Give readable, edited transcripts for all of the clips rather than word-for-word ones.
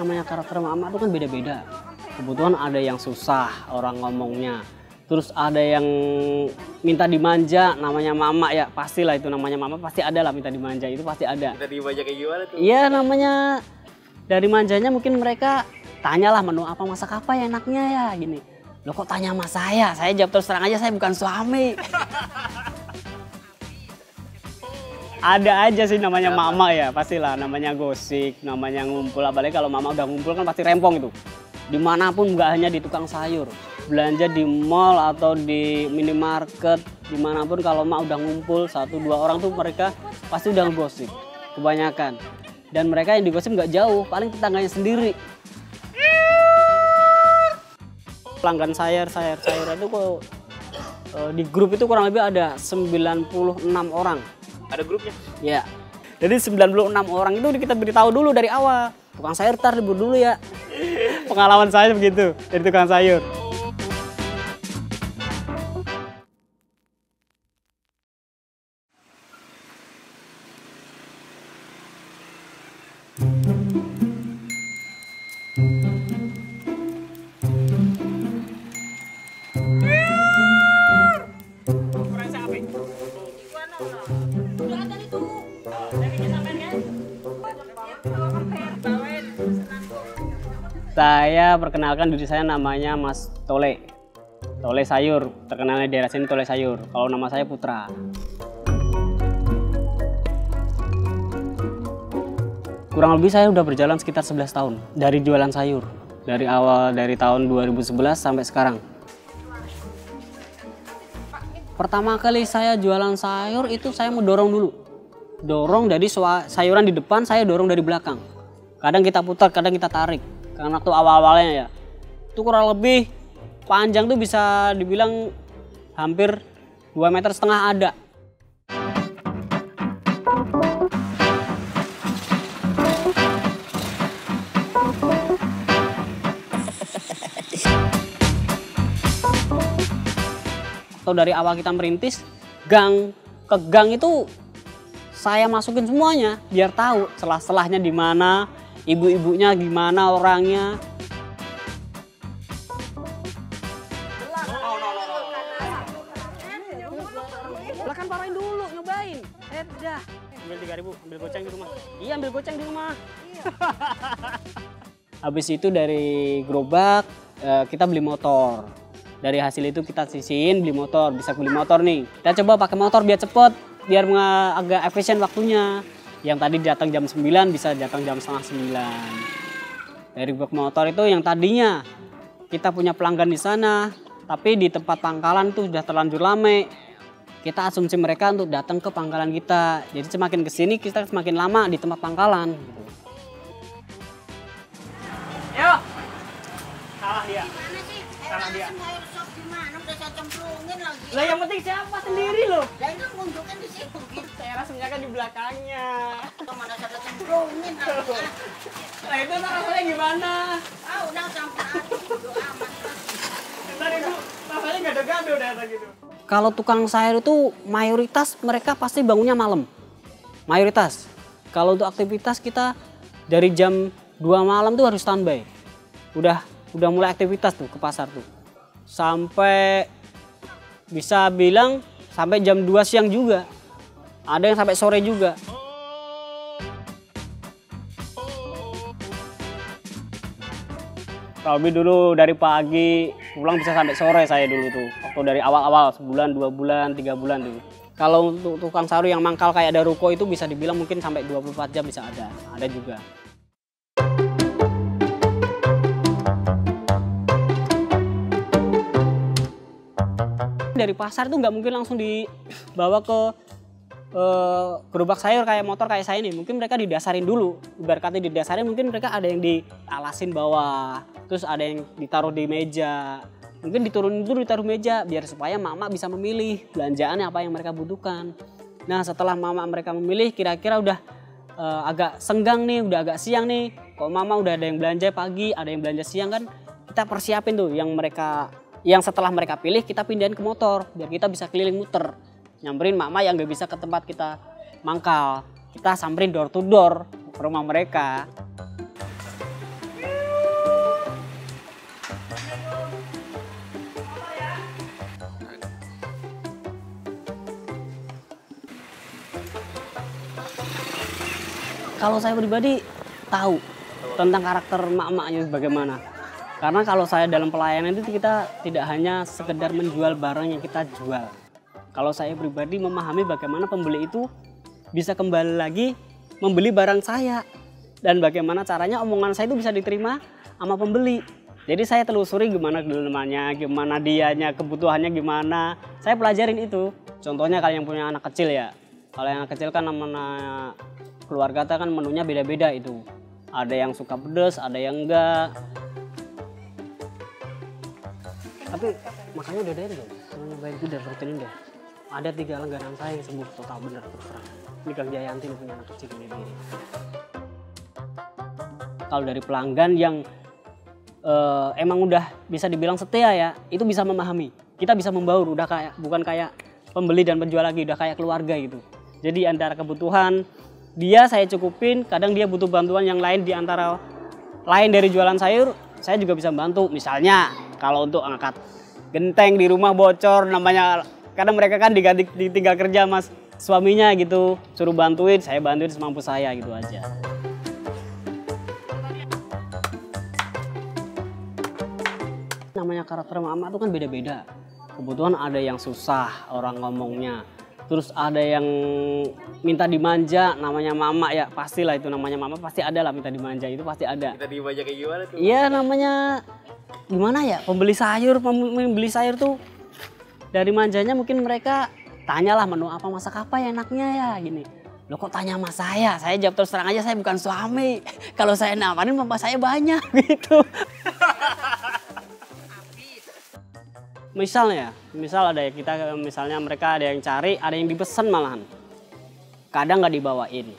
namanya karakter mama itu kan beda-beda. Kebetulan ada yang susah orang ngomongnya. Terus ada yang minta dimanja, namanya mama ya, pastilah itu namanya mama, pasti ada lah minta dimanja, itu pasti ada. Minta dimanja kayak gimana tuh? Iya, namanya dari manjanya mungkin mereka tanyalah menu apa, masak apa ya enaknya ya gini. Loh kok tanya sama saya jawab terus terang aja saya bukan suami. Ada aja sih namanya mama ya, pastilah namanya gosip, namanya ngumpul, apalagi kalau mama udah ngumpul kan pasti rempong itu. Dimanapun, nggak hanya di tukang sayur. Belanja di mall atau di minimarket, dimanapun kalau mak udah ngumpul 1-2 orang tuh mereka pasti udah ngegosip kebanyakan. Dan mereka yang digosip nggak jauh, paling tetangganya sendiri. Pelanggan sayur itu kok di grup itu kurang lebih ada 96 orang. Ada grupnya? Ya. Jadi 96 orang itu kita beritahu dulu dari awal. Tukang sayur tar libur dulu ya. Pengalaman saya begitu dari tukang sayur. Saya perkenalkan diri saya, namanya Mas Tole. Tole Sayur, terkenalnya di daerah sini Tole Sayur. Kalau nama saya Putra. Kurang lebih saya udah berjalan sekitar 11 tahun dari jualan sayur. Dari awal dari tahun 2011 sampai sekarang. Pertama kali saya jualan sayur itu saya mau dorong dulu. Dorong dari sayuran di depan, saya dorong dari belakang. Kadang kita putar, kadang kita tarik. Karena waktu awal-awalnya ya, itu kurang lebih panjang tuh bisa dibilang hampir 2,5 meter ada. Atau dari awal kita merintis, gang ke gang itu saya masukin semuanya biar tahu celah-celahnya di mana. Ibu-ibunya gimana orangnya. Lah kan parahin dulu, nyobain. Dah. Ambil 3.000, ambil goceng di rumah. Iya, ambil goceng di rumah. Habis itu dari gerobak kita beli motor. Dari hasil itu kita sisihin beli motor, bisa beli motor nih. Kita coba pakai motor biar cepet, biar agak efisien waktunya. Yang tadi datang jam 9 bisa datang jam setengah 9. Dari box motor itu yang tadinya kita punya pelanggan di sana, tapi di tempat pangkalan itu sudah terlanjur lame. Kita asumsi mereka untuk datang ke pangkalan kita. Jadi semakin kesini kita semakin lama di tempat pangkalan. Yuk, salah dia. Salah dia. Lah yang penting siapa sendiri loh. Lah itu nunjukin di situ. Saya rasanya kan di belakangnya. Kemana saja cemplungin. Nah itu rasanya gimana? Ah udah campur aman. Tadi itu rasanya gado-gado udah gitu. Kalau tukang sayur itu mayoritas mereka pasti bangunnya malam. Mayoritas. Kalau untuk aktivitas kita dari jam 2 malam tuh harus standby. Udah mulai aktivitas tuh ke pasar tuh. Sampai bisa bilang sampai jam 2 siang juga. Ada yang sampai sore juga. Kalau dulu dari pagi pulang bisa sampai sore saya dulu tuh. Waktu dari awal-awal sebulan, 2 bulan, 3 bulan tuh. Kalau untuk tukang sayur yang mangkal kayak ada ruko itu bisa dibilang mungkin sampai 24 jam bisa ada. Ada juga. Dari pasar tuh nggak mungkin langsung dibawa ke gerobak sayur kayak motor kayak saya nih. Mungkin mereka didasarin dulu. Ibaratnya didasarin mungkin mereka ada yang dialasin bawah. Terus ada yang ditaruh di meja. Mungkin diturunin dulu ditaruh meja biar supaya mama bisa memilih belanjaannya apa yang mereka butuhkan. Nah setelah mama mereka memilih kira-kira udah agak senggang nih, udah agak siang nih. Kalau mama udah ada yang belanja pagi, ada yang belanja siang kan kita persiapin tuh yang setelah mereka pilih kita pindahin ke motor biar kita bisa keliling muter. Nyamperin mama yang nggak bisa ke tempat kita mangkal. Kita samperin door to door ke rumah mereka. Kalau saya pribadi tahu tentang karakter emak-emaknya bagaimana. Karena kalau saya dalam pelayanan itu kita tidak hanya sekedar menjual barang yang kita jual. Kalau saya pribadi memahami bagaimana pembeli itu bisa kembali lagi membeli barang saya. Dan bagaimana caranya omongan saya itu bisa diterima sama pembeli. Jadi saya telusuri gimana kelemahannya, gimana dianya, kebutuhannya gimana. Saya pelajarin itu. Contohnya kalau yang punya anak kecil ya. Kalau yang anak kecil kan namanya keluarga kita kan menunya beda-beda itu. Ada yang suka pedas, ada yang enggak. Tapi makanya udah dari dong, nyobain itu dari rutin deh. Ada 3 langganan saya yang sembuh total bener terus terang. Ini Kang Jayanti punya anak kecil ini. Kalau dari pelanggan yang emang udah bisa dibilang setia ya, itu bisa memahami. Kita bisa membaur, udah kayak bukan kayak pembeli dan penjual lagi, udah kayak keluarga gitu. Jadi antara kebutuhan dia saya cukupin, kadang dia butuh bantuan yang lain di antara lain dari jualan sayur, saya juga bisa bantu. Misalnya kalau untuk angkat genteng di rumah bocor, namanya kadang mereka kan ditinggal kerja mas suaminya gitu, suruh bantuin, saya bantuin semampu saya gitu aja. Namanya karakter mama itu kan beda-beda. Kebutuhan ada yang susah orang ngomongnya. Terus ada yang minta dimanja, namanya mama ya pastilah itu namanya mama pasti ada lah minta dimanja itu pasti ada. Minta dimanja kayak gimana tuh? Iya namanya gimana ya pembeli sayur tuh dari manjanya mungkin mereka tanyalah menu apa masak apa ya enaknya ya gini. Loh kok tanya sama saya jawab terus terang aja saya bukan suami. Kalau saya nawarin bapak saya banyak gitu. Misal ada yang misalnya mereka ada yang cari, ada yang dipesan malahan. Kadang nggak dibawain,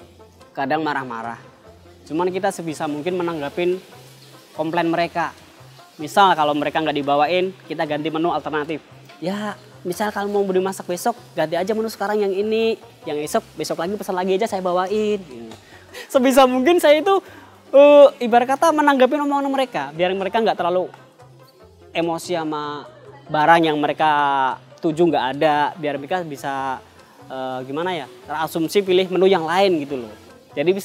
kadang marah-marah. Cuman kita sebisa mungkin menanggapin komplain mereka. Misal kalau mereka nggak dibawain, kita ganti menu alternatif. Ya, misal kalau mau dimasak besok, ganti aja menu sekarang yang ini, yang besok lagi pesan lagi aja saya bawain. Sebisa mungkin saya itu ibarat kata menanggapin omongan mereka, biar mereka nggak terlalu emosi sama barang yang mereka tuju nggak ada, biar mereka bisa gimana ya terasumsi pilih menu yang lain gitu loh. Jadi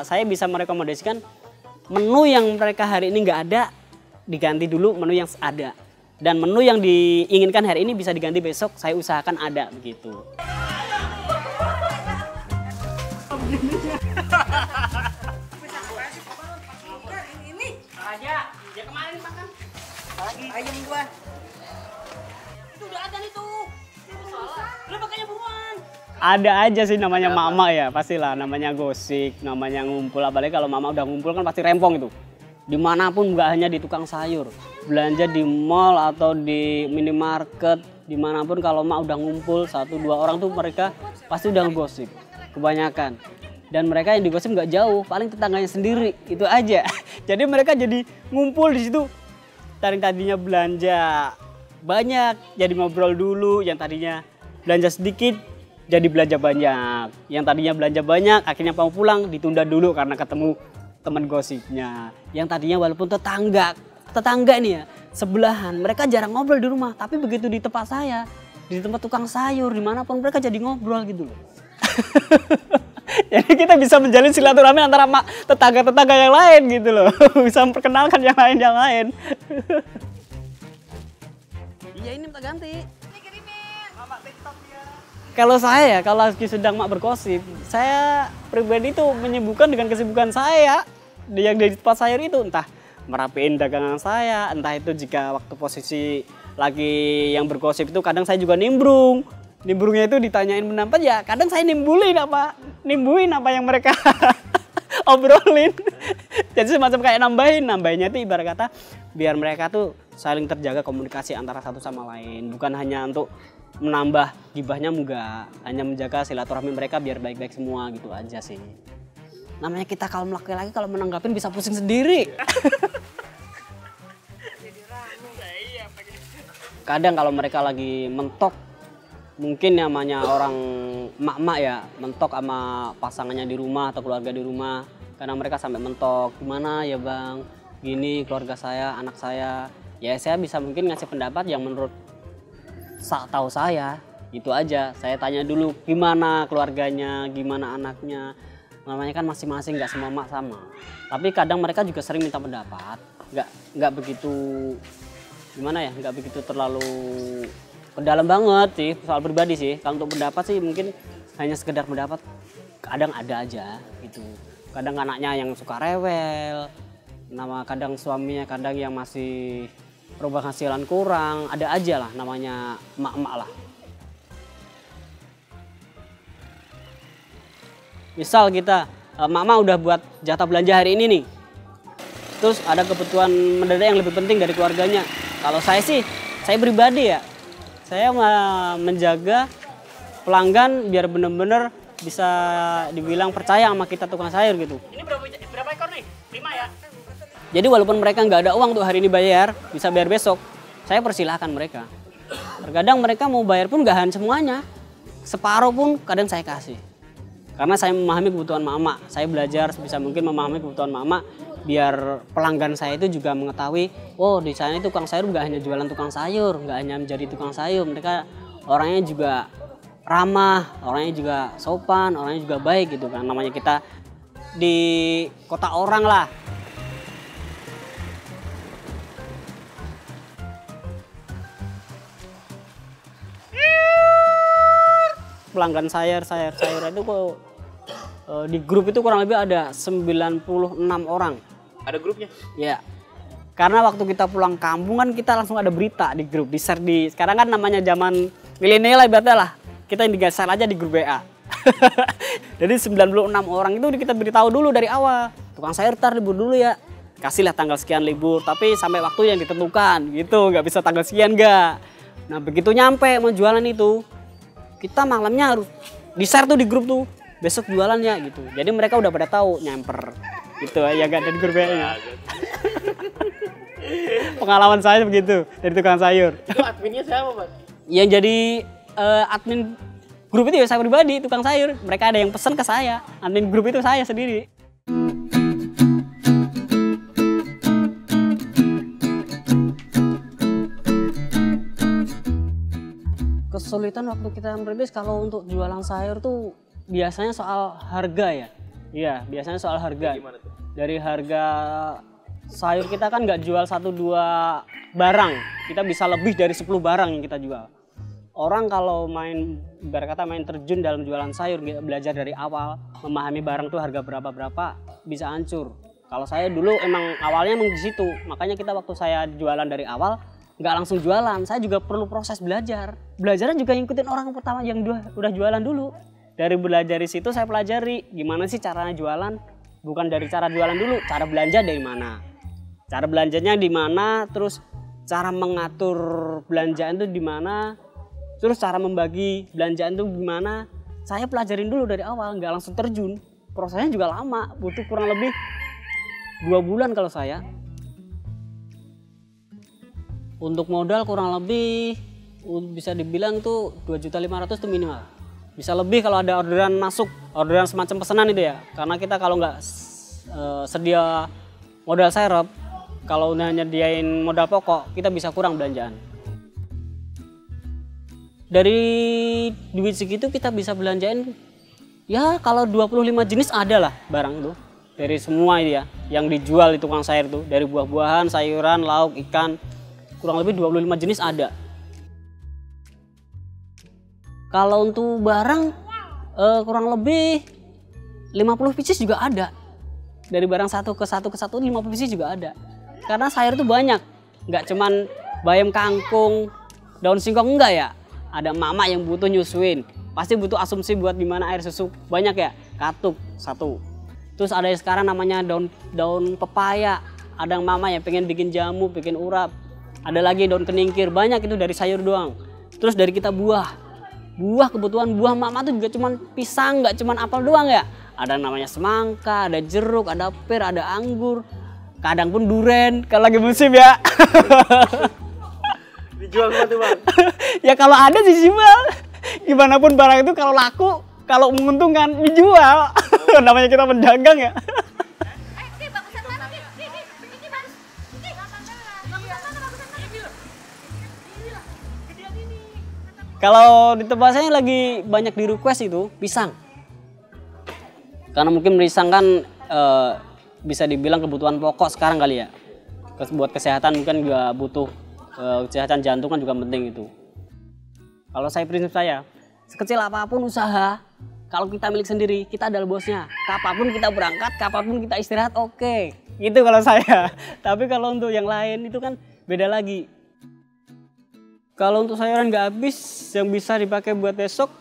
saya bisa merekomendasikan menu yang mereka hari ini nggak ada diganti dulu menu yang ada, dan menu yang diinginkan hari ini bisa diganti besok saya usahakan ada begitu. Ini Aja, ya kemarin makan lagi ayam gua. itu udah ada nih tuh. Lu makanya buruan. Ada aja sih namanya mama ya, pastilah namanya gosip, namanya ngumpul. Apalagi kalau mama udah ngumpul kan pasti rempong itu. Dimanapun nggak hanya di tukang sayur, belanja di mall atau di minimarket, dimanapun kalau mak udah ngumpul 1-2 orang tuh mereka pasti udah ngegosip, kebanyakan. Dan mereka yang digosip nggak jauh, paling tetangganya sendiri, itu aja. Jadi mereka jadi ngumpul di situ. Tadinya belanja banyak, jadi ngobrol dulu. Yang tadinya belanja sedikit, jadi belanja banyak. Yang tadinya belanja banyak, akhirnya mau pulang, ditunda dulu karena ketemu teman gosipnya. Yang tadinya walaupun tetangga nih ya, sebelahan, mereka jarang ngobrol di rumah. Tapi begitu di tempat saya, di tempat tukang sayur, dimanapun mereka jadi ngobrol gitu loh. Jadi kita bisa menjalin silaturahmi antara tetangga-tetangga yang lain gitu loh. Bisa memperkenalkan yang lain. Iya ini minta ganti. Kalau saya, kalau lagi sedang mak bergosip, saya pribadi itu menyibukkan dengan kesibukan saya. Yang dari tempat sayur itu entah merapiin dagangan saya, entah itu jika waktu posisi lagi yang bergosip itu kadang saya juga nimbrung. Nimbrungnya itu ditanyain pendapat ya, kadang saya nimbuin apa yang mereka obrolin. Jadi semacam kayak nambahinnya itu ibarat kata biar mereka tuh saling terjaga komunikasi antara satu sama lain, bukan hanya untuk menambah gibahnya enggak, hanya menjaga silaturahmi mereka biar baik-baik semua gitu aja sih. Namanya kita kalau laki-laki kalau menanggapin bisa pusing sendiri. Kadang kalau mereka lagi mentok, mungkin namanya orang mak-mak ya, mentok sama pasangannya di rumah atau keluarga di rumah. Karena mereka sampai mentok, gimana ya bang, gini keluarga saya, anak saya. Ya saya bisa mungkin ngasih pendapat yang menurut tahu saya, itu aja. Saya tanya dulu gimana keluarganya, gimana anaknya. namanya kan masing-masing, nggak semua mak sama. Tapi kadang mereka juga sering minta pendapat, nggak begitu gimana ya, nggak begitu terlalu ke dalam banget sih soal pribadi sih. Kalau untuk pendapat sih mungkin hanya sekedar pendapat, kadang ada aja gitu. Kadang anaknya yang suka rewel, kadang suaminya kadang yang masih penghasilan kurang, ada aja lah namanya emak-emak lah. Misal kita, mama udah buat jatah belanja hari ini nih. Terus ada kebutuhan mendadak yang lebih penting dari keluarganya. Kalau saya sih, saya pribadi ya, saya menjaga pelanggan biar bener-bener bisa dibilang percaya sama kita tukang sayur gitu. Ini berapa ekor nih? 5 ya? Jadi walaupun mereka nggak ada uang tuh hari ini bayar, bisa bayar besok, saya persilahkan mereka. Terkadang mereka mau bayar pun nggak semuanya, separuh pun kadang saya kasih. Karena saya memahami kebutuhan mama, saya belajar sebisa mungkin memahami kebutuhan mama, biar pelanggan saya itu juga mengetahui, oh di sana tukang sayur nggak hanya jualan tukang sayur, nggak hanya menjadi tukang sayur, mereka orangnya juga ramah, orangnya juga sopan, orangnya juga baik gitu kan. Namanya kita di kota orang lah. Pelanggan sayur itu kok di grup itu kurang lebih ada 96 orang. Ada grupnya? Ya. Karena waktu kita pulang kampung kan kita langsung ada berita di grup, di-share di sekarang kan namanya zaman milenial ibaratnya lah. Kita di-share aja di grup WA. Jadi 96 orang itu kita beritahu dulu dari awal. Tukang sayur tar libur dulu ya. Kasihlah tanggal sekian libur, tapi sampai waktu yang ditentukan gitu, nggak bisa tanggal sekian nggak. Nah begitu nyampe mau jualan itu, kita malamnya harus di-share tuh di grup tuh. Besok jualannya gitu. Jadi mereka udah pada tahu nyamper gitu ya, gak ada di grup WA-nya. Pengalaman saya begitu dari tukang sayur. Itu adminnya siapa, Mas? Yang jadi admin grup itu ya saya pribadi, tukang sayur. Mereka ada yang pesan ke saya. Admin grup itu saya sendiri. Kesulitan waktu kita merintis kalau untuk jualan sayur tuh biasanya soal harga ya. Iya, biasanya soal harga. Gimana tuh? Dari harga sayur kita kan nggak jual 1-2 barang. Kita bisa lebih dari 10 barang yang kita jual. Orang kalau main, ibarat kata main terjun dalam jualan sayur, belajar dari awal, memahami barang tuh harga berapa-berapa, bisa hancur. Kalau saya dulu emang awalnya emang di situ. Makanya kita waktu saya jualan dari awal, nggak langsung jualan. Saya juga perlu proses belajar. Belajarnya juga ngikutin orang pertama yang udah jualan dulu. Dari belajar di situ saya pelajari gimana sih caranya jualan. Bukan dari cara jualan dulu, cara belanja dari mana. Cara belanjanya di mana, terus cara mengatur belanjaan itu di mana, terus cara membagi belanjaan itu gimana. Saya pelajarin dulu dari awal, nggak langsung terjun. Prosesnya juga lama, butuh kurang lebih 2 bulan kalau saya. Untuk modal kurang lebih bisa dibilang tuh 2.500.000 tuh minimal. Bisa lebih kalau ada orderan masuk, orderan semacam pesanan itu ya. Karena kita kalau nggak sedia modal serep, kalau udah nyediain modal pokok, kita bisa kurang belanjaan. Dari duit segitu kita bisa belanjain, ya kalau 25 jenis ada lah barang itu. Dari semua itu ya, yang dijual di tukang sayur tuh. Dari buah-buahan, sayuran, lauk, ikan, kurang lebih 25 jenis ada. Kalau untuk barang kurang lebih 50 pieces juga ada. Dari barang satu ke satu 50 pieces juga ada. Karena sayur itu banyak. Nggak cuman bayam kangkung, daun singkong enggak ya. Ada mama yang butuh nyusuin. Pasti butuh asumsi buat gimana air susu. Banyak ya, katuk satu. Terus ada yang sekarang namanya daun pepaya. Ada yang mama yang pengen bikin jamu, bikin urap. Ada lagi daun keningkir, banyak itu dari sayur doang. Terus dari kita buah. Buah, kebutuhan buah mama tuh juga cuman pisang, nggak cuman apel doang ya. Ada namanya semangka, ada jeruk, ada pir, ada anggur. Kadang pun duren, kalau lagi musim ya. Dijual nggak tuh, Bang? Ya kalau ada dijual. Gimana pun barang itu kalau laku, kalau menguntungkan dijual. Namanya kita pedagang ya. Kalau di tempat saya lagi banyak di request itu pisang. Karena mungkin meriang kan bisa dibilang kebutuhan pokok sekarang kali ya. Buat kesehatan mungkin juga butuh, kesehatan jantung kan juga penting itu. Kalau prinsip saya, sekecil apapun usaha, kalau kita milik sendiri, kita adalah bosnya. Kapanpun kita berangkat, kapanpun kita istirahat, oke. Gitu kalau saya. Tapi kalau untuk yang lain itu kan beda lagi. Kalau untuk sayuran nggak habis, yang bisa dipakai buat besok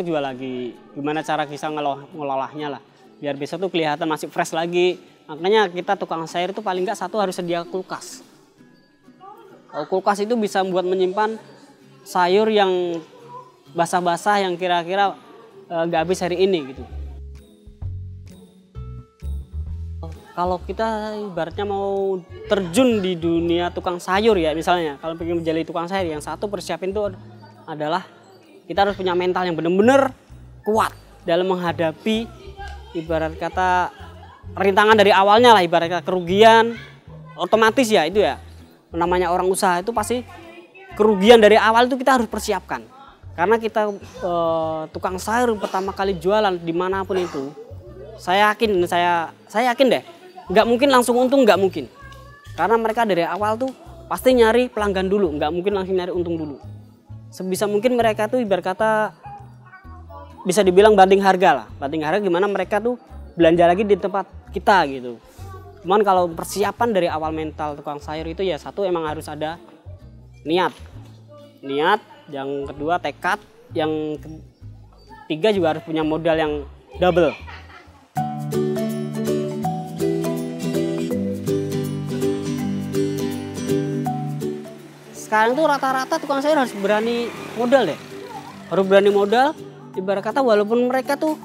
juga lagi. Gimana cara kita ngelolahnya lah. Biar besok tuh kelihatan masih fresh lagi. Makanya kita tukang sayur itu paling nggak satu harus sedia kulkas. Kalau kulkas itu bisa buat menyimpan sayur yang basah-basah yang kira-kira nggak habis hari ini gitu. Kalau kita ibaratnya mau terjun di dunia tukang sayur ya misalnya, kalau pengen menjadi tukang sayur, yang satu persiapin itu adalah kita harus punya mental yang benar-benar kuat dalam menghadapi ibarat kata rintangan dari awalnya lah, ibarat kata kerugian otomatis ya itu ya. Namanya orang usaha itu pasti kerugian dari awal itu kita harus persiapkan. Karena kita tukang sayur pertama kali jualan dimanapun itu, saya yakin deh, nggak mungkin langsung untung, nggak mungkin. Karena mereka dari awal tuh pasti nyari pelanggan dulu, nggak mungkin langsung nyari untung dulu. Sebisa mungkin mereka tuh ibarat kata bisa dibilang banding harga lah, banding harga gimana mereka tuh belanja lagi di tempat kita gitu. Cuman kalau persiapan dari awal mental tukang sayur itu ya satu emang harus ada niat, yang kedua tekad, yang ketiga juga harus punya modal yang double. Sekarang tuh rata-rata tukang sayur harus berani modal deh, harus berani modal. Ibarat kata walaupun mereka tuh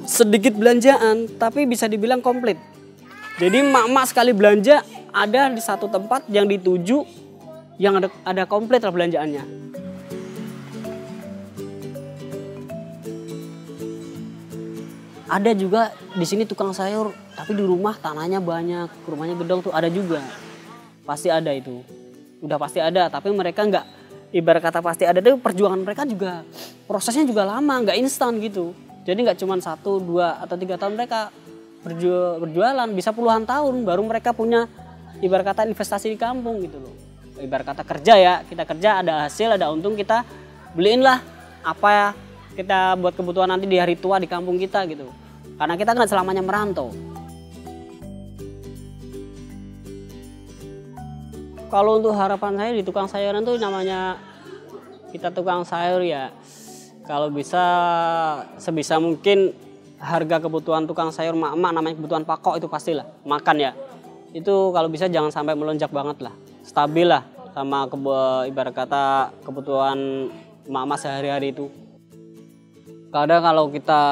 sedikit belanjaan tapi bisa dibilang komplit. Jadi mak-mak sekali belanja ada di satu tempat yang dituju yang ada komplit lah belanjaannya. Ada juga di sini tukang sayur tapi di rumah tanahnya banyak, rumahnya gedong tuh ada juga. Pasti ada itu. Udah pasti ada, tapi mereka nggak, ibarat kata pasti ada, tapi perjuangan mereka juga prosesnya juga lama, nggak instan gitu. Jadi nggak cuma 1, 2, atau 3 tahun mereka berjualan, bisa puluhan tahun baru mereka punya ibarat kata investasi di kampung gitu loh. Ibarat kata kerja ya, kita kerja ada hasil, ada untung, kita beliin lah apa ya kita buat kebutuhan nanti di hari tua di kampung kita gitu. Karena kita kan selamanya merantau. Kalau untuk harapan saya di tukang sayuran tuh namanya kita tukang sayur ya, kalau bisa sebisa mungkin harga kebutuhan tukang sayur mak-mak namanya kebutuhan pokok itu pastilah makan ya. Itu kalau bisa jangan sampai melonjak banget lah, stabil lah sama ibarat kata kebutuhan mak-mak sehari-hari itu. Kadang kalau kita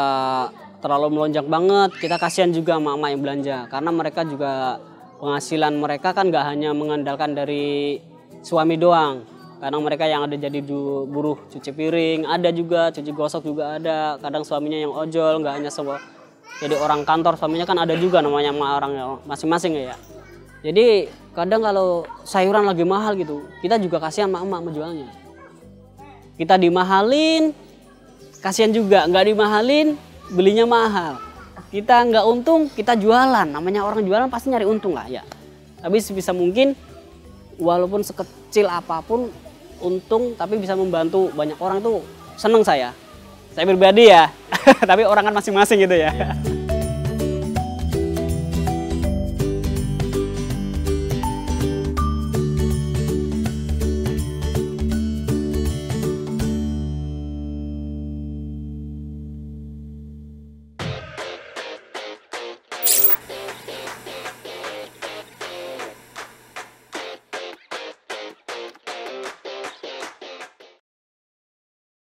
terlalu melonjak banget, kita kasihan juga mak-mak yang belanja karena mereka juga penghasilan mereka kan nggak hanya mengandalkan dari suami doang. Kadang mereka yang ada jadi buruh cuci piring, ada juga cuci gosok juga ada. Kadang suaminya yang ojol, nggak hanya jadi orang kantor, suaminya kan ada juga namanya orang masing-masing ya. Jadi kadang kalau sayuran lagi mahal gitu, kita juga kasihan mak-mak menjualnya. Kita dimahalin, kasihan juga. Nggak dimahalin, belinya mahal. Kita nggak untung, kita jualan. Namanya orang jualan pasti nyari untung lah ya. Tapi sebisa mungkin, walaupun sekecil apapun, untung tapi bisa membantu banyak orang tuh seneng saya. Saya pribadi ya, tapi orang kan masing-masing gitu ya.